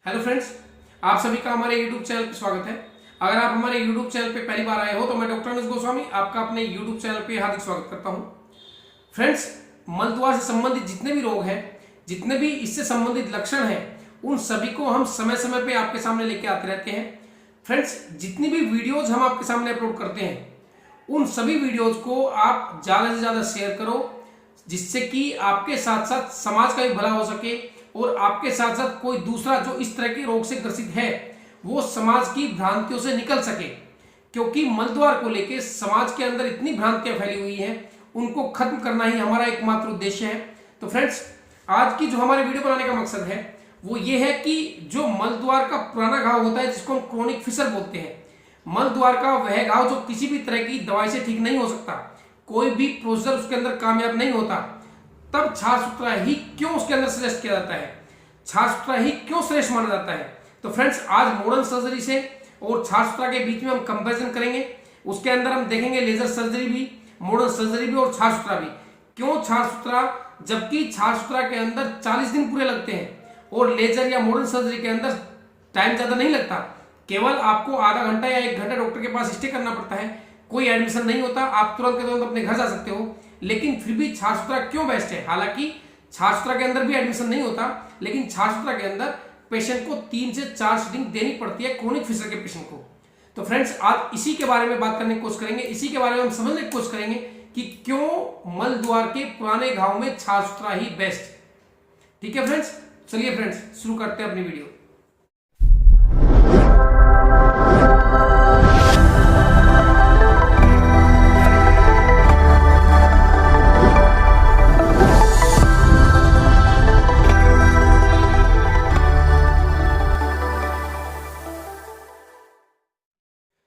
Hello friends, आप सभी का हमारे YouTube चैनल पे स्वागत है। अगर आप हमारे YouTube चैनल पे पहली बार आए हो तो मैं डॉक्टर अनुज गोस्वामी आपका अपने YouTube चैनल पे हार्दिक स्वागत करता हूं। फ्रेंड्स, मलद्वार से संबंधित जितने भी रोग हैं, जितने भी इससे संबंधित लक्षण हैं, उन सभी को हम समय समय पे आपके सामने लेके आते रहते हैं। फ्रेंड्स, जितनी भी वीडियोज हम आपके सामने अपलोड करते हैं, उन सभी वीडियोज को आप ज्यादा से ज्यादा शेयर करो, जिससे कि आपके साथ साथ समाज का भी भला हो सके और आपके साथ साथ कोई दूसरा जो इस तरह के रोग से ग्रसित है वो समाज की भ्रांतियों से निकल सके। क्योंकि मलद्वार को लेकर समाज के अंदर इतनी भ्रांतियां फैली हुई हैं, उनको खत्म करना ही हमारा एकमात्र उद्देश्य है। तो फ्रेंड्स, आज की जो हमारे वीडियो बनाने का मकसद है वो ये है कि जो मलद्वार का पुराना घाव होता है, जिसको हम क्रोनिक फिशर बोलते हैं, मलद्वार का वह घाव जो किसी भी तरह की दवाई से ठीक नहीं हो सकता, कोई भी प्रोसीजर उसके अंदर कामयाब नहीं होता, तब छाछ सुतरा ही क्यों उसके अंदर सजेस्ट किया जाता है, छाछ सुतरा ही क्यों श्रेष्ठ माना जाता है। तो फ्रेंड्स, आज मॉडर्न सर्जरी से और छाछ सुतरा के बीच में हम कंपैरिजन करेंगे। उसके अंदर हम देखेंगे लेजर सर्जरी भी, मॉडर्न सर्जरी भी और छाछ सुतरा भी। क्यों छाछ सुतरा, जबकि छाछ सुतरा के अंदर 40 दिन पूरे लगते हैं और लेजर या मॉडर्न सर्जरी के अंदर टाइम ज्यादा नहीं लगता, केवल आपको आधा घंटा या 1 घंटा डॉक्टर के पास स्टे करना पड़ता है, कोई एडमिशन नहीं होता, आप तुरंत के तुरंत अपने घर जा सकते हो। लेकिन फिर भी छाछ सुतरा क्यों बेस्ट है? हालांकि छाछ सुतरा के अंदर भी एडमिशन नहीं होता, लेकिन छाछ सुतरा के अंदर पेशेंट को 3 से 4 सीटिंग देनी पड़ती है क्रोनिक फिशर के पेशेंट को। तो फ्रेंड्स, आज इसी के बारे में बात करने की कोशिश करेंगे, इसी के बारे में हम समझने की कोशिश करेंगे कि क्यों मलद्वार के पुराने घाव में छाछ सुतरा ही बेस्ट। ठीक है फ्रेंड्स, चलिए फ्रेंड्स शुरू करते हैं अपनी वीडियो।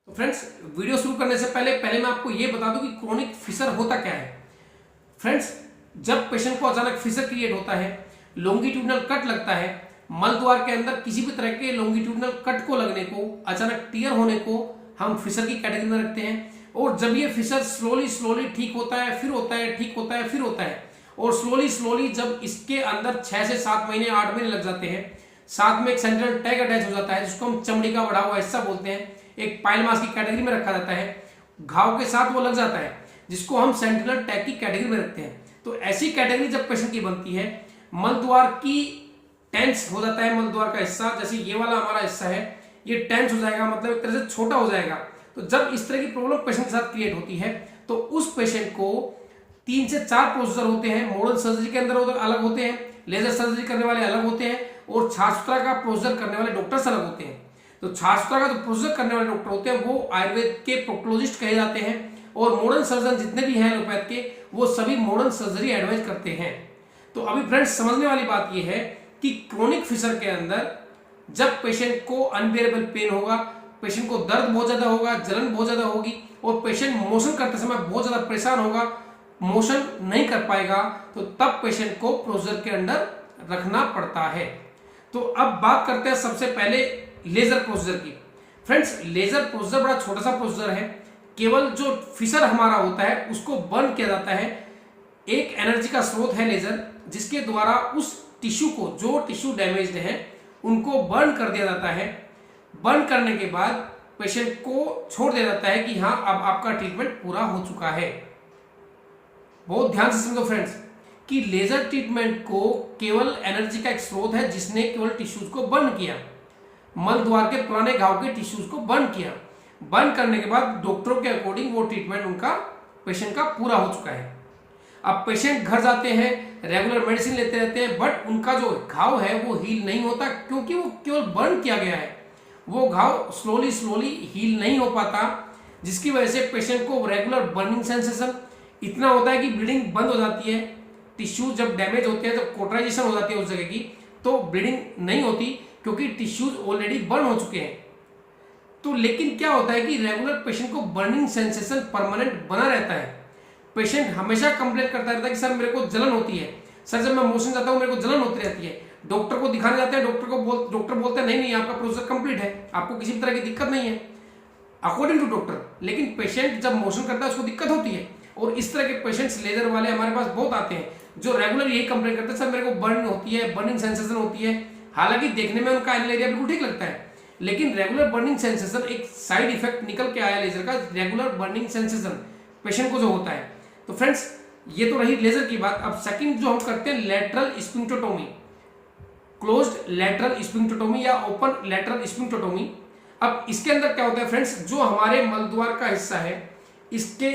फ्रेंड्स, वीडियो शुरू करने से पहले मैं आपको यह बता दूं कि क्रोनिक फिशर होता क्या है। फ्रेंड्स, जब पेशेंट को अचानक फिशर क्रिएट होता है, लॉन्गिट्यूडनल कट लगता है, मलद्वार के अंदर किसी भी तरह के लॉन्गिट्यूडनल कट को लगने को, अचानक टियर होने को हम फिशर की कैटेगरी में रखते हैं। और जब ये फिशर स्लोली ठीक होता है, फिर होता है, ठीक होता है, फिर होता है, और स्लोली जब इसके अंदर 6 से 7 महीने 8 महीने लग जाते हैं, साथ में एक सेंट्रल टैग अटैच हो जाता है जिसको हम चमड़ी का बढ़ा हुआ हिस्सा बोलते हैं, एक पाइल मास की कैटेगरी में रखा जाता है, घाव के साथ वो लग जाता है जिसको हम सेंटिनल टैग की कैटेगरी में रखते हैं। तो ऐसी कैटेगरी जब पेशेंट की बनती है, मलद्वार की टेंस हो जाता है, मलद्वार का हिस्सा जैसे ये वाला हमारा हिस्सा है, ये टेंस हो जाएगा, मतलब एक तरह से छोटा हो जाएगा। तो जब इस तरह की प्रॉब्लम पेशेंट के साथ क्रिएट होती है तो उस पेशेंट को 3 से 4 प्रोसीजर होते हैं। मॉडर्न सर्जरी के अंदर अलग होते हैं, लेजर सर्जरी करने वाले अलग होते हैं, और छाछ सुतरा का प्रोसीजर करने वाले डॉक्टर्स अलग होते हैं। तो छाछ सुतरा का जो प्रोसीजर करने वाले डॉक्टर होते हैं वो आयुर्वेद के प्रोक्टोलॉजिस्ट कहे जाते हैं, और मॉडर्न सर्जन जितने भी हैं एलोपैथ के, वो सभी मॉडर्न सर्जरी एडवाइज करते हैं। तो अभी फ्रेंड्स, समझने वाली बात यह है कि क्रोनिक फिशर के अंदर जब पेशेंट को अनबियरेबल पेन होगा, पेशेंट को दर्द बहुत ज्यादा होगा, जलन बहुत ज्यादा होगी, और पेशेंट मोशन करते समय बहुत ज्यादा परेशान होगा, मोशन नहीं कर पाएगा, तो तब पेशेंट को प्रोसीजर के अंदर रखना पड़ता है। तो अब बात करते हैं सबसे पहले लेजर प्रोसीजर की। फ्रेंड्स, लेजर प्रोसीजर बड़ा छोटा सा प्रोसीजर है, केवल जो फिशर हमारा होता है उसको बर्न किया जाता है। एक एनर्जी का स्रोत है लेजर, जिसके द्वारा उस टिश्यू को, जो टिश्यू डैमेज्ड है, उनको बर्न कर दिया जाता है। बर्न करने के बाद पेशेंट को छोड़ दिया जाता है कि हाँ, अब आपका ट्रीटमेंट पूरा हो चुका है। बहुत ध्यान से समझो फ्रेंड्स कि लेजर ट्रीटमेंट को केवल एनर्जी का एक स्रोत है जिसने केवल टिश्यूज को बर्न किया, मलद्वार के पुराने घाव के टिश्यूज को बर्न किया। बर्न करने के बाद डॉक्टरों के अकॉर्डिंग वो ट्रीटमेंट उनका पेशेंट का पूरा हो चुका है। अब पेशेंट घर जाते हैं, रेगुलर मेडिसिन लेते रहते हैं, बट उनका जो घाव है वो हील नहीं होता, क्योंकि वो केवल बर्न किया गया है। वो घाव स्लोली हील नहीं हो पाता, जिसकी वजह से पेशेंट को रेगुलर बर्निंग सेंसेशन इतना होता है कि ब्लीडिंग बंद हो जाती है। टिश्यू जब डैमेज होते हैं, जब कोटराइजेशन हो जाती है उस जगह की, तो ब्लीडिंग नहीं होती, क्योंकि टिश्यूज ऑलरेडी बर्न हो चुके हैं। तो लेकिन क्या होता है कि रेगुलर पेशेंट को बर्निंग सेंसेशन परमानेंट बना रहता है। पेशेंट हमेशा कंप्लेन करता रहता है कि सर मेरे को जलन होती है, सर जब मैं मोशन जाता हूं मेरे को जलन होती रहती है। डॉक्टर को दिखाने जाते हैं, डॉक्टर बोलते हैं नहीं आपका प्रोसीजर कंप्लीट है, आपको किसी तरह की दिक्कत नहीं है अकॉर्डिंग टू डॉक्टर। लेकिन पेशेंट जब मोशन करता है उसको दिक्कत होती है, और इस तरह के पेशेंट्स लेजर वाले हमारे पास बहुत आते हैं जो रेगुलर यही कंप्लेन करते हैं, सर मेरे को बर्न होती है, बर्निंग सेंसेशन होती है, हालांकि देखने में उनका एनल एरिया बिल्कुल ठीक लगता है, लेकिन रेगुलर बर्निंग सेंसेशन एक साइड इफेक्ट निकल के आया लेजर का, रेगुलर बर्निंग सेंसेशन पेशेंट को जो होता है। तो फ्रेंड्स ये तो रही लेजर की बात। अब सेकंड जो हम करते हैं लेटरल स्फिंक्टोटोमी, क्लोज्ड लेटरल स्फिंक्टोटोमी या ओपन लेटरल स्फिंक्टोटोमी। अब इसके अंदर क्या होता है फ्रेंड्स, जो हमारे मलद्वार का हिस्सा है इसके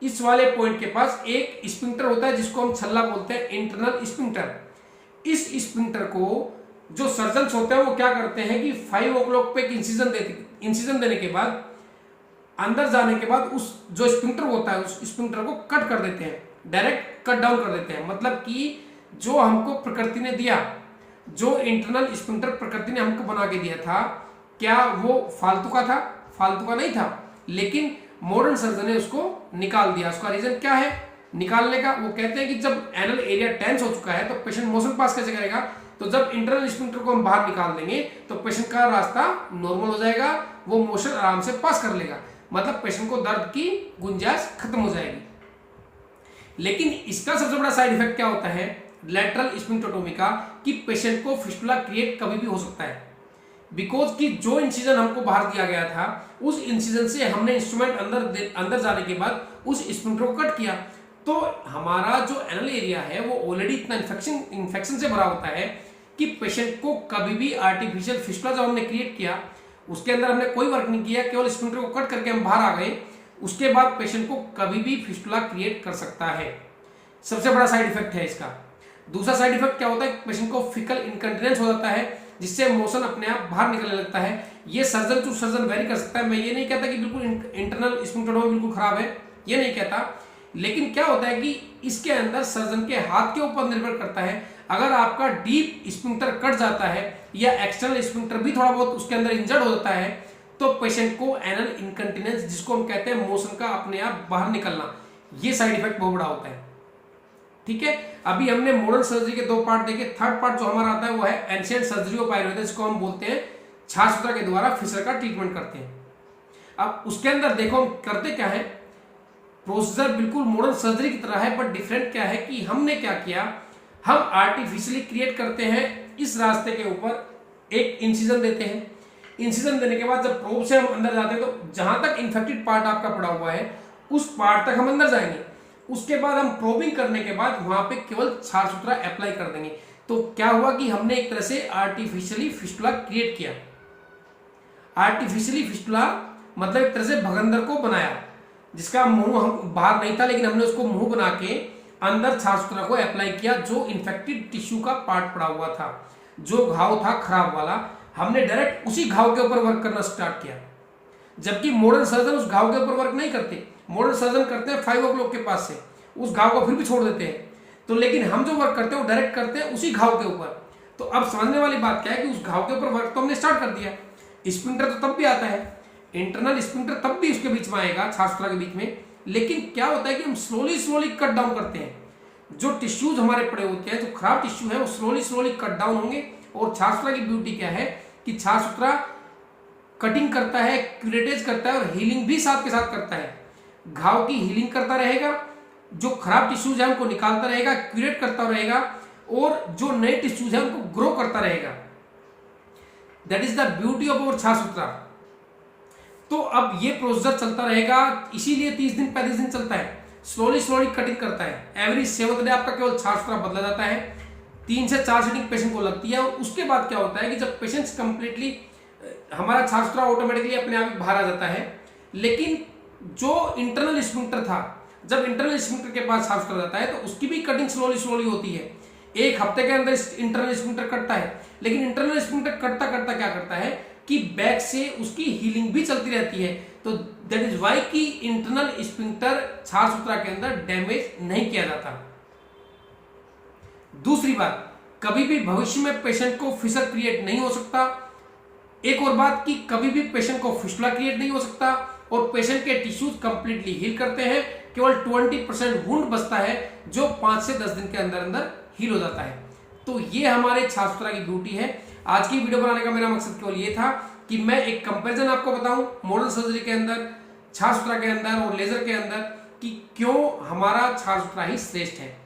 इस वाले पॉइंट के पास एक स्फिंक्टर होता है जिसको हम छल्ला बोलते हैं, इंटरनल स्फिंक्टर। इस स्फिंक्टर को जो सर्जन्स होते हैं वो क्या करते हैं कि 5 o'clock पे एक इंसिजन देने के बाद अंदर जाने के बाद उस जो स्फिंक्टर होता है उस स्फिंक्टर को कट कर देते हैं, डायरेक्ट कट डाउन कर देते हैं। मतलब कि जो हमको प्रकृति ने दिया, जो इंटरनल स्फिंक्टर प्रकृति ने हमको बना के दिया था, क्या वो फालतू का था? फालतू का नहीं था, लेकिन मॉडर्न सर्जन ने उसको निकाल दिया। उसका रीजन क्या है निकालने का? वो कहते हैं कि जब एनल एरिया टेंस हो चुका है तो पेशेंट मोशन पास कैसे करेगा? तो जब इंटरनल स्फिंक्टर को हम बाहर निकाल देंगे तो पेशेंट का रास्ता नॉर्मल हो जाएगा, वो मोशन आराम से पास कर लेगा, मतलब पेशेंट को दर्द की गुंजाइश खत्म हो जाएगी। लेकिन इसका सबसे बड़ा साइड इफेक्ट क्या होता है लेटरल स्फिंक्टोटोमी का, कि पेशेंट को फिस्टुला क्रिएट कभी भी हो सकता है। बिकॉज कि जो इंसिजन हमको बाहर दिया गया था उस इंसिजन से हमने इंस्ट्रूमेंट अंदर जाने के बाद उस स्फिंक्टर को कट किया, तो हमारा जो एनल एरिया है वो ऑलरेडी इतना इन्फेक्शन से भरा होता है कि पेशेंट को कभी भी आर्टिफिशियल फिस्टुला जब हमने क्रिएट किया उसके अंदर हमने कोई वर्क नहीं किया, केवल स्फिंक्टर को कट करके हम बाहर आ गए, उसके बाद पेशेंट को कभी भी फिस्टुला क्रिएट कर सकता है। सबसे बड़ा साइड इफेक्ट है इसका। दूसरा साइड इफेक्ट क्या होता है, पेशेंट को फिकल इनकंटिनेंस हो जाता है जिससे मोशन अपने आप बाहर निकलने लगता है। ये सर्जन टू सर्जन वेरी कर सकता है। मैं ये नहीं कहता कि बिल्कुल इंटरनल स्फिंक्टोटोमी बिल्कुल खराब है, ये नहीं कहता, लेकिन क्या होता है कि इसके अंदर सर्जन के हाथ के ऊपर निर्भर करता है। अगर आपका डीप स्फिंक्टर कट जाता है या एक्सटर्नल स्फिंक्टर भी थोड़ा बहुत उसके अंदर इंजर्ड हो जाता है तो पेशेंट को एनल इनकंटिनेंस, जिसको हम कहते हैं मोशन का अपने आप बाहर निकलना, ये साइड इफेक्ट बहुत बड़ा होता है। ठीक है, अभी हमने मॉडर्न सर्जरी के 2 पार्ट देखे। थर्ड पार्ट जो हमारा आता है वो है एंशिएंट सर्जरी ऑफ आयुर्वेद, जिसको हम बोलते हैं छाछ सूत्रा के द्वारा फिशर का ट्रीटमेंट करते हैं। अब उसके अंदर देखो हम करते क्या है, प्रोसीजर बिल्कुल मॉडर्न सर्जरी की तरह है, बट डिफरेंट क्या है कि हमने क्या किया, हम आर्टिफिशियली क्रिएट करते हैं इस रास्ते के ऊपर एक इंसिजन देते हैं। इंसिजन देने के बाद जब प्रोब से हम अंदर जाते हैं तो जहां तक इन्फेक्टेड पार्ट आपका पड़ा हुआ है उस पार्ट तक हम अंदर जाएंगे। उसके बाद हम प्रोबिंग करने के बाद वहां पे केवल छाछ सूत्रा अप्लाई कर देंगे। तो क्या हुआ कि हमने एक तरह से आर्टिफिशियली फिस्टुला क्रिएट किया। आर्टिफिशियली फिस्टुला मतलब एक तरह से भगंदर को बनाया, जिसका मुंह हम बाहर नहीं था, लेकिन हमने उसको मुंह बना के अंदर छाछ सूत्रा को अप्लाई किया। जो इन्फेक्टेड टिश्यू का पार्ट पड़ा हुआ था, जो घाव था खराब वाला, हमने डायरेक्ट उसी घाव के ऊपर वर्क करना स्टार्ट किया। जबकि मॉडर्न सर्जन उस घाव के ऊपर वर्क नहीं करते, मॉडर्न सर्जन करते हैं 5 o'clock के पास से, उस घाव को फिर भी छोड़ देते हैं। तो लेकिन हम जो वर्क करते हैं वो डायरेक्ट करते हैं उसी घाव के ऊपर। तो अब समझने वाली बात क्या है कि उस घाव के ऊपर वर्क तो हमने स्टार्ट कर दिया। स्फिंक्टर तो तब भी आता है, इंटरनल स्फिंक्टर तब भी उसके बीच में आएगा, छाछ सूत्रा के बीच में। लेकिन क्या होता है कि हम स्लोली कट डाउन करते हैं। जो टिश्यूज हमारे पड़े होते हैं, जो खराब टिश्यू है, वो स्लोली कट डाउन होंगे। और छाछ सूत्रा की ब्यूटी क्या है कि छाछ सूत्रा कटिंग करता है, क्यूरेटेज करता है और हीलिंग भी साथ के साथ करता है। घाव की हीलिंग करता रहेगा, जो खराब टिश्यूज है उनको निकालता रहेगा, क्यूरेट करता रहेगा, और जो नए टिश्यूज है उनको ग्रो करता रहेगा। That is the beauty of our छाछ सूत्रा। तो अब ये प्रोसीजर चलता रहेगा, इसीलिए 30 दिन 35 दिन चलता है। स्लोली कटिंग करता है। एवरी 7th डे आपका केवल छाछ सूत्रा बदला जाता है। 3 से 4 सीटिंग पेशेंट को लगती है। और उसके बाद क्या होता है कि जब पेशेंट कंप्लीटली, हमारा छाछ सूत्रा ऑटोमेटिकली अपने आप बाहर आ जाता है। लेकिन जो इंटरनल स्फिंक्टर था, जब इंटरनल स्फिंक्टर के पास छाछ सूत्रा जाता है तो उसकी भी कटिंग स्लोली होती है। 1 हफ्ते के अंदर इंटरनल स्फिंक्टर कटता है। लेकिन इंटरनल स्फिंक्टर कटता क्या करता है कि बैक से उसकी हीलिंग भी चलती रहती है। तो दैट इज वाई कि इंटरनल स्फिंक्टर छाछ सूत्रा के अंदर डैमेज नहीं किया जाता। दूसरी बात, कभी भी भविष्य में पेशेंट को फिशर क्रिएट नहीं हो सकता। एक और बात कि कभी भी पेशेंट को फिस्टुला क्रिएट नहीं हो सकता। और पेशेंट के टिश्यूज कंप्लीटली हील करते हैं। केवल 20% वुंड बचता है जो 5 से 10 दिन के अंदर हील हो जाता है। तो ये हमारे छाछ सूत्रा की ब्यूटी है। आज की वीडियो बनाने का मेरा मकसद केवल ये था कि मैं एक कंपैरिजन आपको बताऊं मॉडर्न सर्जरी के अंदर, छाछ सूत्रा के अंदर और लेजर के अंदर, कि क्यों हमारा छाछ सूत्रा ही श्रेष्ठ है।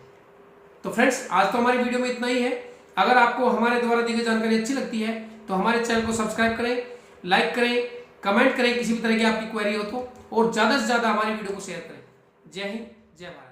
तो फ्रेंड्स, आज तो हमारी वीडियो में इतना ही है। अगर आपको हमारे द्वारा दी गई जानकारी अच्छी लगती है तो हमारे चैनल को सब्सक्राइब करें, लाइक करें, कमेंट करें किसी भी तरह की आपकी क्वेरी हो तो, और ज़्यादा से ज़्यादा हमारी वीडियो को शेयर करें। जय हिंद, जय भारत।